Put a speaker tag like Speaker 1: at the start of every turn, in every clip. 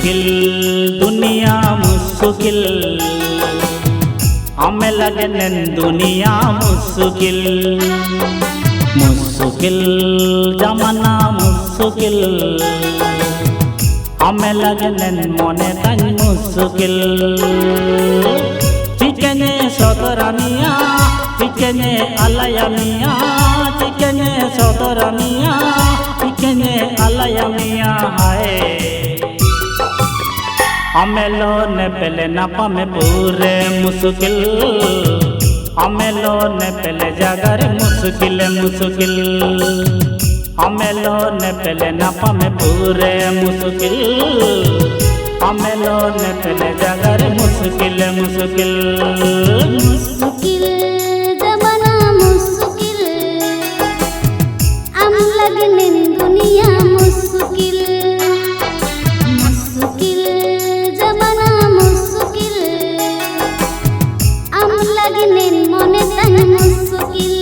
Speaker 1: मुश्किल दुनिया मुश्किल हमें लगे नैन दुनिया मुश्किल मुश्किल जमाना मुश्किल हमें लगे नैन मने तन मुश्किल चिकने सदरानिया चिकने अलयामिया चिकने सदरानिया चिकने अलयामिया हाय अमेलो ने पहले नापा में पूरे मुश्किल अमेलो ने पहले जगह मुश्किल मुश्किल अमेलो ने पहले नापा में पूरे मुश्किल अमेलो ने पहले जगह मुश्किल मुश्किल
Speaker 2: मुश्किल जमाना मुश्किल हम लगने दुनिया मुश्किल मुश्किल जमाना मुश्किल हम लगने मने तन मुश्किल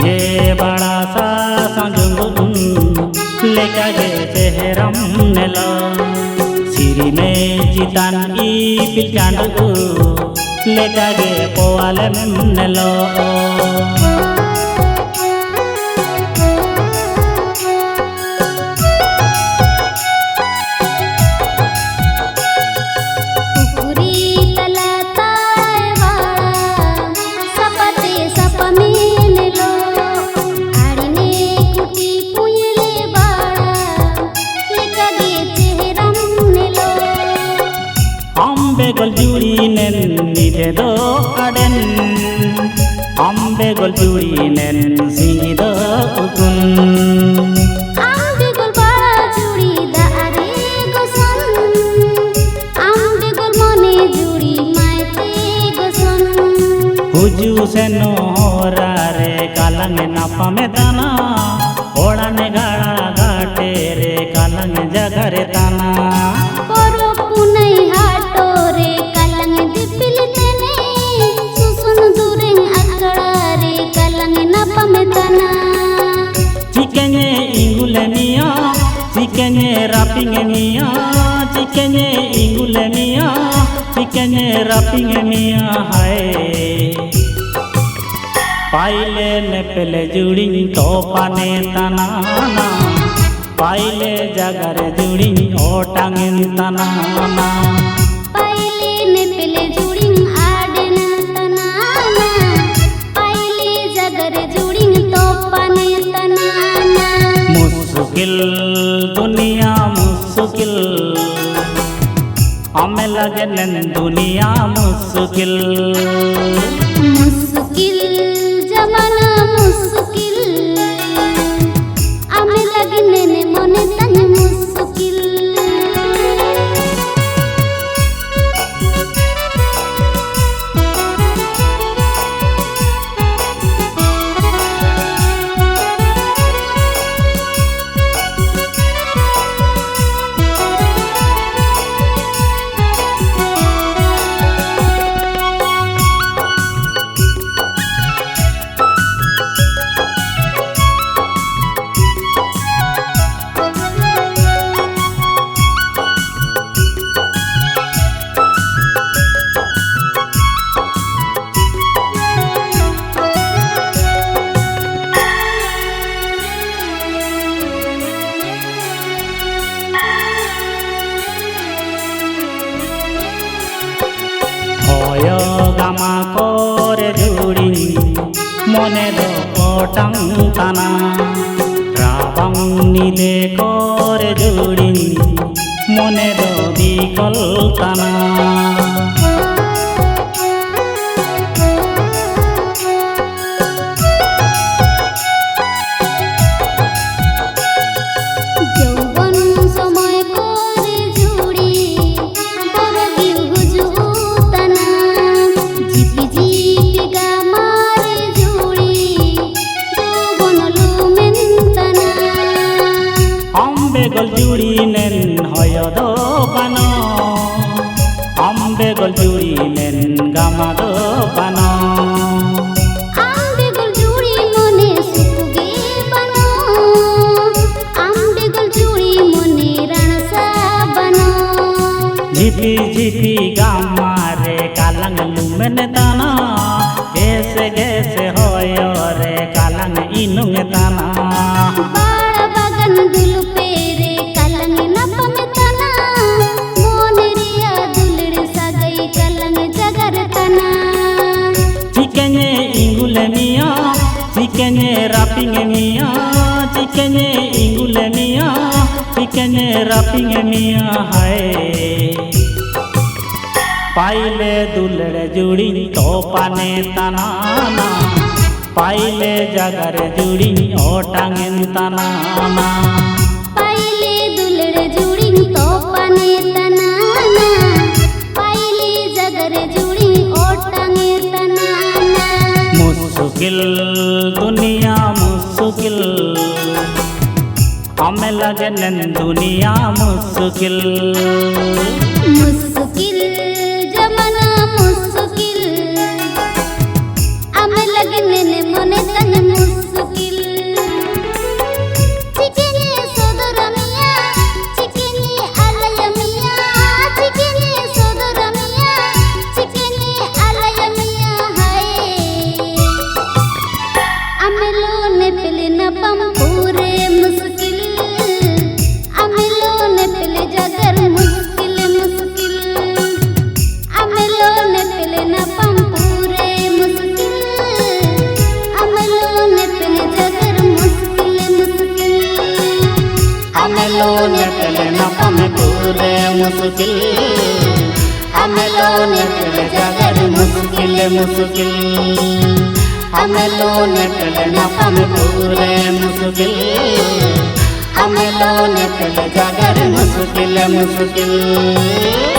Speaker 1: ये बड़ा सा संजुम लेकर गए चेहरम नेला सिरी में जितान ई पिचांडू लेकर गए पोवाले नेलो बेगल जुड़ी नेन निधे दो अडेन हम बेगल जुड़ी नेन सिंगी दो उकुन
Speaker 2: हम बेगल बड़ा जुड़ी दारे गोसन हम बेगल मने जुड़ी मायते गोसन
Speaker 1: हुजू से नो होरा रे कालंग नापा में ताना ओड़ा ने गाड़ा घाटे रे कालंग जगह रे ताना
Speaker 2: परो पुनई हाटो रे कालंग दिपिल तेने सुसुन दूरे अकड़ा रे कालंग नापा में तना
Speaker 1: चिकने इंगुले मिया चिकने रापिंग मिया चिकने इंगुले मिया चिकने रापिंग मिया हाय पाइले ने पहले जुड़ी तो पाने तनाना पाइले जगर जुड़ी ओटांगिन तनाना
Speaker 2: पाइले ने पहले जुड़ी आडन तनाना पाइले जगर जुड़ी तो पाने तनाना
Speaker 1: मुश्किल दुनिया मुश्किल हमें लगे नैन दुनिया मुश्किल
Speaker 2: मुश्किल जमाना मुश्किल हमें लगने ने मने तन मुश्किल
Speaker 1: गामा करे जुड़ी मने दो ओटां ताना राबां निदे करे जुड़ी मने दो बिकल ताना बेगल जुड़ी नेन हय दो पानो बेगल जुड़ी नेन गामा दो पानो
Speaker 2: बेगल जुड़ी मने सुपुगे बनो बेगल जुड़ी मने रणसा बनो
Speaker 1: झिपी झिपी गामा रे कालंग लुमेन ताना ऐसे गैसे होय रे कालंग इनुंग ताना
Speaker 2: बाड़ा बागन दुलुपे
Speaker 1: चिकने इंगुले मिया चिकने रापिंग मिया चिकने इंगुले मिया चिकने रापिंग मिया हाय पाइले दुलड़े जुड़ी तो पाने तनाना पाइले जगर जुड़ी ओटांगेन तनाना
Speaker 2: पाइले दुलड़े जुड़ी तो पाने तनाना पाइले जगर जुड़ी ओटांगे तनाना
Speaker 1: मुश्किल दुनिया मुश्किल हमें लगे नन दुनिया मुश्किल
Speaker 2: मुश्किल जमाना मुश्किल हमें लगे नन मने तन मुश्किल चिकने सोदर मिया चिकने अलय मिया चिकने सोदर मिया चिकने अलय मिया हाय अमेलो ने पले न पम पूरे मुश्किल अमेलो ने पले जगर मुश्किल मुश्किल अमेलो ने पले न पम पूरे मुश्किल अमेलो ने पले जगर मुश्किल मुश्किल
Speaker 1: अमेलो ने पले न पम पूरे मुश्किल अमेलो ने पले जगर मुश्किल मुश्किल अमेलो ने पले न पम पूरे मुश्किल अमेलो ने पले जगर मुश्किल मुश्किल।